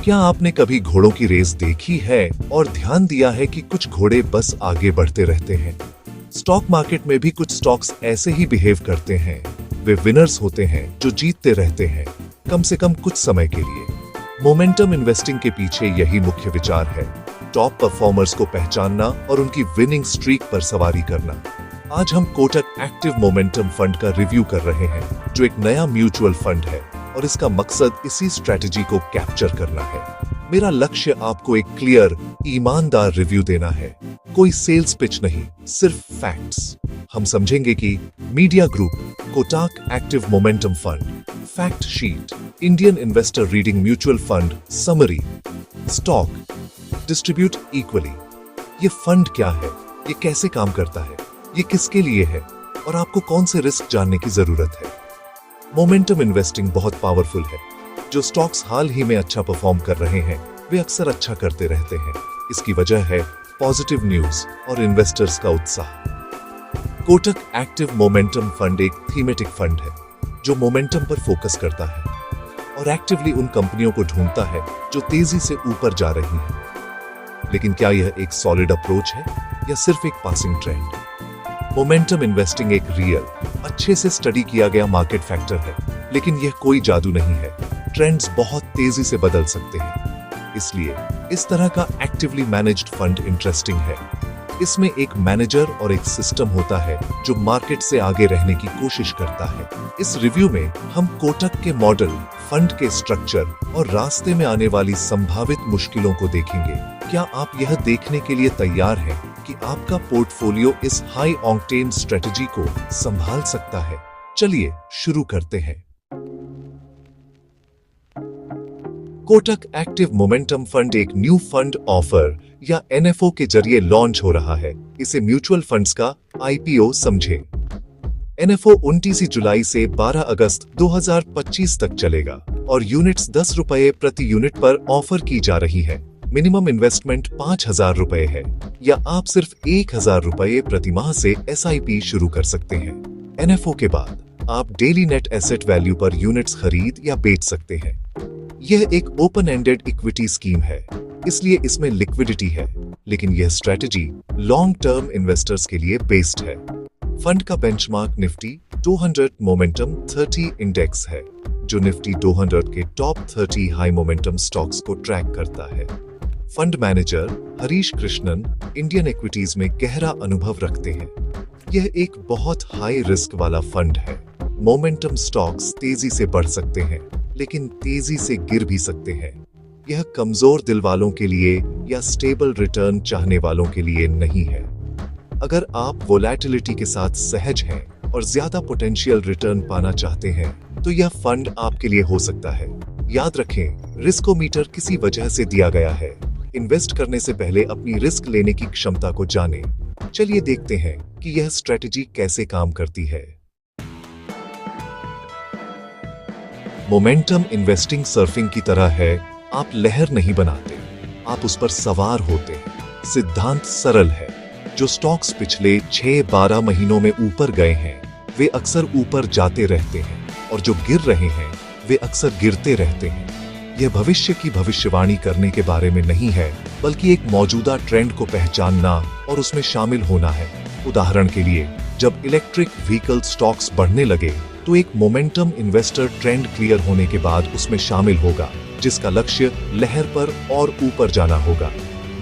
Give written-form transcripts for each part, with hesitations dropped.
क्या आपने कभी घोड़ों की रेस देखी है और ध्यान दिया है कि कुछ घोड़े बस आगे बढ़ते रहते हैं? स्टॉक मार्केट में भी कुछ स्टॉक्स ऐसे ही बिहेव करते हैं। वे विनर्स होते हैं जो जीतते रहते हैं, कम से कम कुछ समय के लिए। मोमेंटम इन्वेस्टिंग के पीछे यही मुख्य विचार है, टॉप परफॉर्मर्स को पहचानना और उनकी विनिंग स्ट्रीक पर सवारी करना। आज हम कोटक एक्टिव मोमेंटम फंड का रिव्यू कर रहे हैं, जो एक नया म्यूचुअल फंड है और इसका मकसद इसी स्ट्रेटजी को कैप्चर करना है। मेरा लक्ष्य आपको एक क्लियर, ईमानदार रिव्यू देना है, कोई सेल्स पिच नहीं, सिर्फ फैक्ट्स। हम समझेंगे कि media group, Kotak active momentum fund, fact sheet, Indian investor reading mutual fund summary, stock distribute equally. ये फंड क्या है, ये कैसे काम करता है, ये किसके लिए है और आपको कौन से रिस्क जानने की जरूरत है। मोमेंटम इन्वेस्टिंग बहुत पावरफुल है। जो स्टॉक्स हाल ही में अच्छा परफॉर्म कर रहे हैं, वे अक्सर अच्छा करते रहते हैं। इसकी वजह है पॉजिटिव न्यूज और इन्वेस्टर्स का उत्साह। कोटक एक्टिव मोमेंटम फंड एक थीमेटिक फंड है जो मोमेंटम पर फोकस करता है और एक्टिवली उन कंपनियों को ढूंढता है जो तेजी से ऊपर जा रही हैं। लेकिन क्या यह एक सॉलिड अप्रोच है या सिर्फ एक पासिंग ट्रेंड? मोमेंटम इन्वेस्टिंग एक रियल, अच्छे से स्टडी किया गया मार्केट फैक्टर है, लेकिन यह कोई जादू नहीं है। ट्रेंड्स बहुत तेजी से बदल सकते हैं, इसलिए इस तरह का एक्टिवली मैनेज्ड फंड इंटरेस्टिंग है। इसमें एक मैनेजर और एक सिस्टम होता है जो मार्केट से आगे रहने की कोशिश करता है। इस रिव्यू में हम कोटक के मॉडल, फंड के स्ट्रक्चर और रास्ते में आने वाली संभावित मुश्किलों को देखेंगे। क्या आप यह देखने के लिए तैयार हैं कि आपका पोर्टफोलियो इस हाई ऑक्टेन स्ट्रेटजी को संभाल सकता है? चलिए शुरू करते हैं। कोटक एक्टिव मोमेंटम फंड एक न्यू फंड ऑफर या एनएफओ के जरिए लॉन्च हो रहा है। इसे म्यूचुअल फंड्स का आईपीओ समझे। एनएफओ 29 जुलाई से 12 अगस्त 2025 तक चलेगा और यूनिट्स 10 रुपए प्रति यूनिट पर ऑफर की जा रही है। मिनिमम इन्वेस्टमेंट 5,000 रुपए है या आप सिर्फ 1,000 रुपए प्रति माह से एसआईपी शुरू कर सकते हैं। एनएफओ के बाद आप डेली नेट एसेट वैल्यू पर यूनिट्स खरीद या बेच सकते हैं। यह एक ओपन एंडेड इक्विटी स्कीम है, इसलिए इसमें लिक्विडिटी है, लेकिन यह स्ट्रेटजी लॉन्ग टर्म इन्वेस्टर्स के लिए बेस्ड है। फंड का बेंचमार्क निफ्टी 200 मोमेंटम 30 इंडेक्स है, जो निफ्टी 200 के टॉप 30 हाई मोमेंटम स्टॉक्स को ट्रैक करता है। Fund manager Harish Krishnan Indian equities में गहरा अनुभव रखते हैं। यह एक बहुत हाई रिस्क वाला फंड है। मोमेंटम स्टॉक्स तेजी से बढ़ सकते हैं, लेकिन तेजी से गिर भी सकते हैं। यह कमजोर दिल वालों के लिए या स्टेबल रिटर्न चाहने वालों के लिए नहीं है। अगर आप वोलैटिलिटी के साथ सहज हैं और ज्यादा पोटेंशियल रिटर्न पाना चाहते हैं, तो यह फंड आपके लिए हो सकता है। याद रखें, रिस्कोमीटर किसी वजह से दिया गया है। इन्वेस्ट करने से पहले अपनी रिस्क लेने की क्षमता को जानें। चलिए देखते हैं कि यह स्ट्रेटजी कैसे काम करती है। मोमेंटम इन्वेस्टिंग सर्फिंग की तरह है। आप लहर नहीं बनाते, आप उस पर सवार होते हैं। सिद्धांत सरल है। जो स्टॉक्स पिछले 6-12 महीनों में ऊपर गए हैं, वे अक्सर ऊपर जाते रहते हैं, और जो गिर रहे हैं, वे अक्सर गिरते रहते हैं। यह भविष्य की भविष्यवाणी करने के बारे में नहीं है, बल्कि एक मौजूदा ट्रेंड को पहचानना और उसमें शामिल होना है। उदाहरण के लिए, जब इलेक्ट्रिक व्हीकल स्टॉक्स बढ़ने लगे, तो एक मोमेंटम इन्वेस्टर ट्रेंड क्लियर होने के बाद उसमें शामिल होगा, जिसका लक्ष्य लहर पर और ऊपर जाना होगा।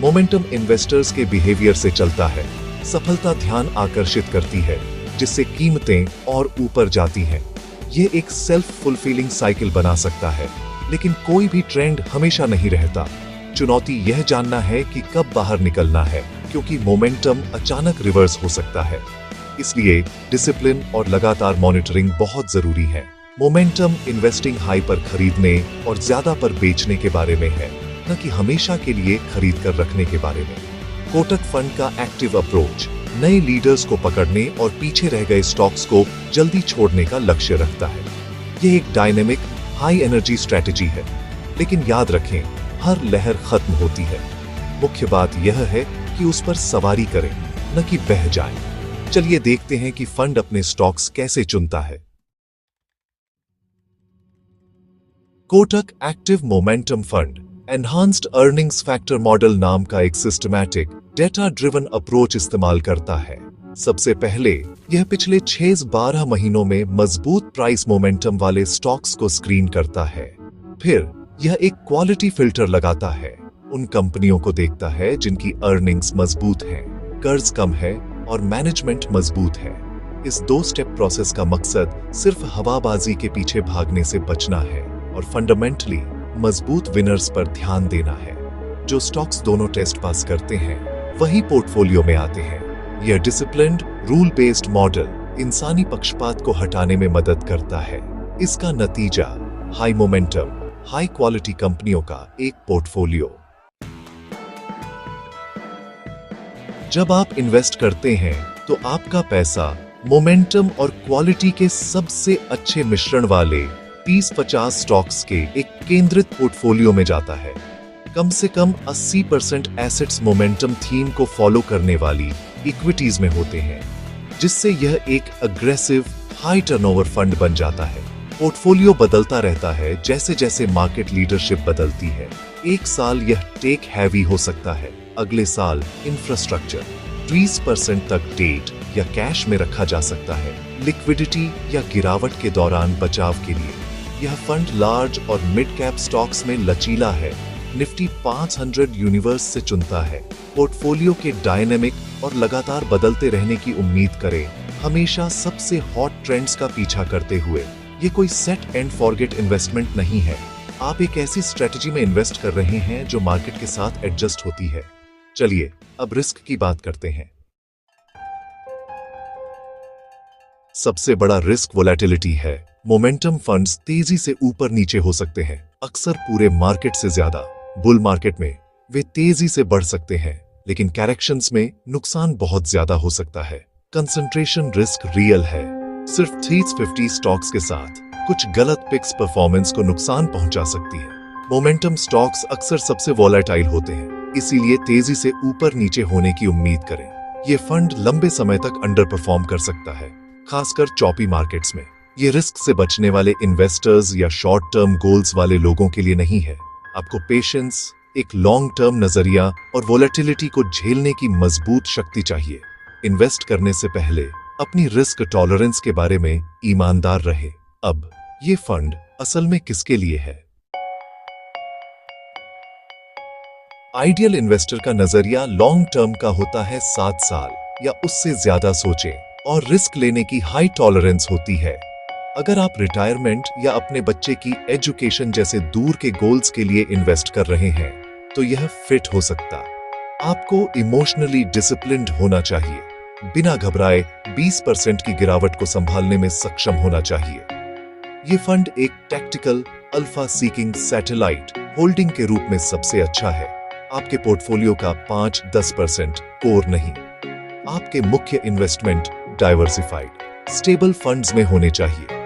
मोमेंटम इन्वेस्टर्स के बिहेवियर से चलता है। सफलता ध्यान आकर्षित करती है, जिससे कीमतें और ऊपर जाती हैं। यह एक सेल्फ फुलफिलिंग साइकिल बना सकता है, लेकिन कोई भी ट्रेंड हमेशा नहीं रहता। चुनौती यह जानना है कि कब बाहर निकलना है, क्योंकि मोमेंटम अचानक रिवर्स हो सकता है। इसलिए डिसिप्लिन और लगातार मॉनिटरिंग बहुत जरूरी है। मोमेंटम इन्वेस्टिंग हाई पर खरीदने और ज्यादा पर बेचने के बारे में है, न कि हमेशा के लिए खरीद कर रखने के बारे में। कोटक फंड का एक्टिव अप्रोच नए लीडर्स को पकड़ने और पीछे रह गए स्टॉक्स को जल्दी छोड़ने का लक्ष्य रखता है। यह एक डायनेमिक, हाई एनर्जी स्ट्रेटजी है, लेकिन याद रखें, हर लहर खत्म होती है। मुख्य बात यह है कि उस पर सवारी करें, न कि बह जाएं। चलिए देखते हैं कि फंड अपने स्टॉक्स कैसे चुनता है। Kotak active momentum fund enhanced earnings factor model नाम का एक सिस्टमैटिक डेटा ड्रिवन अप्रोच इस्तेमाल करता है। सबसे पहले यह पिछले 6-12 महीनों में मजबूत प्राइस मोमेंटम वाले स्टॉक्स को स्क्रीन करता है। फिर यह एक क्वालिटी फिल्टर लगाता है, उन कंपनियों को देखता है जिनकी अर्निंग्स मजबूत हैं, कर्ज कम है और मैनेजमेंट मजबूत है। इस 2 स्टेप प्रोसेस का मकसद सिर्फ हवाबाजी के पीछे भागने से बचना है और फंडामेंटली मजबूत विनर्स पर ध्यान देना है। जो स्टॉक्स दोनों टेस्ट पास करते हैं वही पोर्टफोलियो में आते हैं। यह डिसिप्लिन्ड रूल बेस्ड मॉडल इंसानी पक्षपात को हटाने में मदद करता है। इसका नतीजा हाई मोमेंटम, हाई क्वालिटी कंपनियों का एक पोर्टफोलियो। जब आप इन्वेस्ट करते हैं तो आपका पैसा मोमेंटम और क्वालिटी के सबसे अच्छे मिश्रण वाले 30-50 स्टॉक्स के एक केंद्रित पोर्टफोलियो में जाता है। कम से कम 80% एसेट्स मोमेंटम थीम को फॉलो करने वाली इक्विटीज में होते हैं, जिससे यह एक अग्रेसिव हाई टर्नओवर फंड बन जाता है। पोर्टफोलियो बदलता रहता है जैसे जैसे मार्केट लीडरशिप बदलती है। एक साल यह टेक हैवी हो सकता है, अगले साल इंफ्रास्ट्रक्चर, 20% तक डेट या कैश में रखा जा सकता है लिक्विडिटी या गिरावट के दौरान बचाव के लिए। यह फंड लार्ज और मिड कैप स्टॉक्स में लचीला है, निफ्टी 500 यूनिवर्स से चुनता है। पोर्टफोलियो के डायनेमिक और लगातार बदलते रहने की उम्मीद करें, हमेशा सबसे हॉट ट्रेंड्स का पीछा करते हुए। ये कोई सेट एंड फॉरगेट इन्वेस्टमेंट नहीं है। आप एक ऐसी स्ट्रेटजी में इन्वेस्ट कर रहे हैं जो मार्केट के साथ एडजस्ट होती है। चलिए अब रिस्क की बात करते हैं। सबसे बड़ा रिस्क वोलेटिलिटी है। मोमेंटम फंड्स तेजी से ऊपर नीचे हो सकते हैं, अक्सर पूरे मार्केट से ज्यादा। बुल मार्केट में वे तेजी से बढ़ सकते हैं, लेकिन करेक्शंस में नुकसान बहुत ज्यादा हो सकता है। कंसंट्रेशन रिस्क रियल है। सिर्फ 350 स्टॉक्स के साथ कुछ गलत पिक्स परफॉर्मेंस को नुकसान पहुंचा सकती है। मोमेंटम स्टॉक्स अक्सर सबसे वॉलेटाइल होते हैं, इसीलिए तेजी से ऊपर नीचे होने की उम्मीद करें। ये फंड लंबे समय तक अंडर परफॉर्म कर सकता है, खासकर चॉपी मार्केट्स में। ये रिस्क से बचने वाले इन्वेस्टर्स या शॉर्ट टर्म गोल्स वाले लोगों के लिए नहीं है। आपको पेशेंस, एक लॉन्ग टर्म नजरिया और वोलेटिलिटी को झेलने की मजबूत शक्ति चाहिए। इन्वेस्ट करने से पहले अपनी रिस्क टॉलरेंस के बारे में ईमानदार रहे। अब ये फंड असल में किसके लिए है? आइडियल इन्वेस्टर का नजरिया लॉन्ग टर्म का होता है, 7 साल या उससे ज्यादा सोचें, और रिस्क लेने की हाई टॉलरेंस होती है। अगर आप रिटायरमेंट या अपने बच्चे की एजुकेशन जैसे दूर के गोल्स के लिए इन्वेस्ट कर रहे हैं, तो यह फिट हो सकता। आपको इमोशनली डिसिप्लिन्ड होना चाहिए, बिना घबराए 20% की गिरावट को संभालने में सक्षम होना चाहिए। ये फंड एक tactical alpha seeking satellite holding के रूप में सबसे अच्छा है। आपके पोर्टफोलियो का 5-10% कोर नहीं। आपके मुख्य इन्वेस्टमेंट डाइवर्सिफाइड स्टेबल फंड्स में होने चाहिए।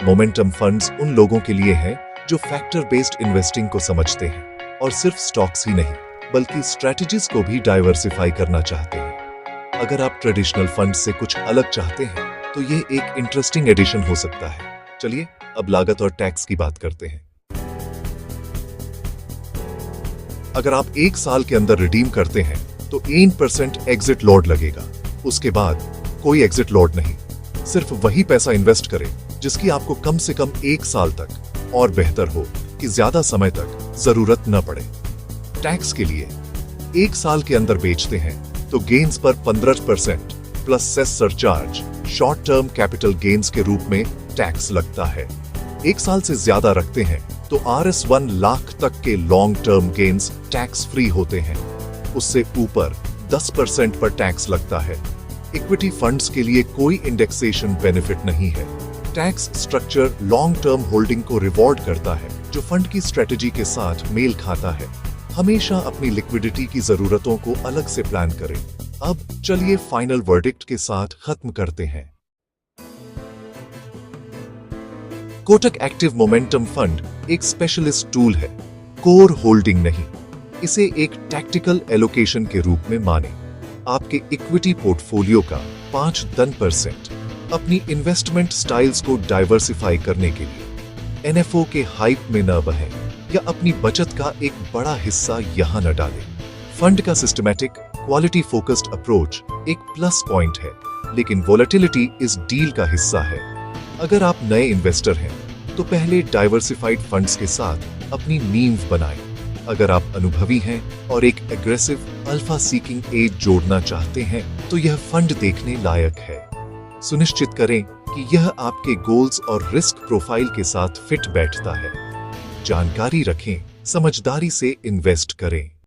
मोमेंटम फंड्स उन लोगों के लिए हैं जो फैक्टर बेस्ड इन्वेस्टिंग को समझते हैं और सिर्फ स्टॉक्स ही नहीं बल्कि स्ट्रैटेजीज को भी डाइवर्सिफाई करना चाहते हैं। अगर आप ट्रेडिशनल फंड से कुछ अलग चाहते हैं तो ये एक इंटरेस्टिंग एडिशन हो सकता है। चलिए अब लागत और टैक्स की बात करते हैं। अगर आप 1 साल के अंदर रिडीम करते हैं तो 8% एग्जिट लॉट लगेगा। उसके बाद कोई एग्जिट लॉट नहीं। सिर्फ वही पैसा इन्वेस्ट करें जिसकी आपको कम से कम 1 साल तक, और बेहतर हो कि ज्यादा समय तक जरूरत न पड़े। टैक्स के लिए 1 साल के अंदर बेचते हैं तो गेन्स पर 15% plus cess surcharge short term capital gains के रूप में टैक्स लगता है। 1 साल से ज्यादा रखते हैं तो RS1 लाख तक के long term gains tax free होते हैं। उससे ऊपर 10% पर टैक्स लगता है। इक्विटी फंड्स के लिए कोई इंडेक्सेशन बेनिफिट नहीं है। Tax structure long term holding को रिवॉर्ड करता है, जो फंड की स्ट्रेटजी के साथ मेल खाता है। हमेशा अपनी लिक्विडिटी की जरूरतों को अलग से प्लान करें। अब चलिए फाइनल वर्डिक्ट के साथ खत्म करते हैं। कोटक एक्टिव मोमेंटम फंड एक स्पेशलिस्ट टूल है, कोर होल्डिंग नहीं। इसे एक टैक्टिकल एलोकेशन के रूप में माने। आपके इक्विटी पोर्टफोलियो का 5-10% अपनी इन्वेस्टमेंट स्टाइल्स को डाइवर्सिफाई करने के लिए। NFO के हाइप में न बहें या अपनी बचत का एक बड़ा हिस्सा यहाँ न डालें। फंड का सिस्टमैटिक, क्वालिटी फोकस्ड अप्रोच एक प्लस पॉइंट है, लेकिन वोलेटिलिटी इस डील का हिस्सा है। अगर आप नए इन्वेस्टर हैं, तो पहले डाइवर्सिफाइड फंड्स के साथ अपनी नींव बनाएं। अगर आप अनुभवी हैं और एक एग्रेसिव अल्फा सीकिंग एज जोड़ना चाहते हैं, तो यह फंड देखने लायक है। सुनिश्चित करें कि यह आपके गोल्स और रिस्क प्रोफाइल के साथ फिट बैठता है। जानकारी रखें, समझदारी से इन्वेस्ट करें।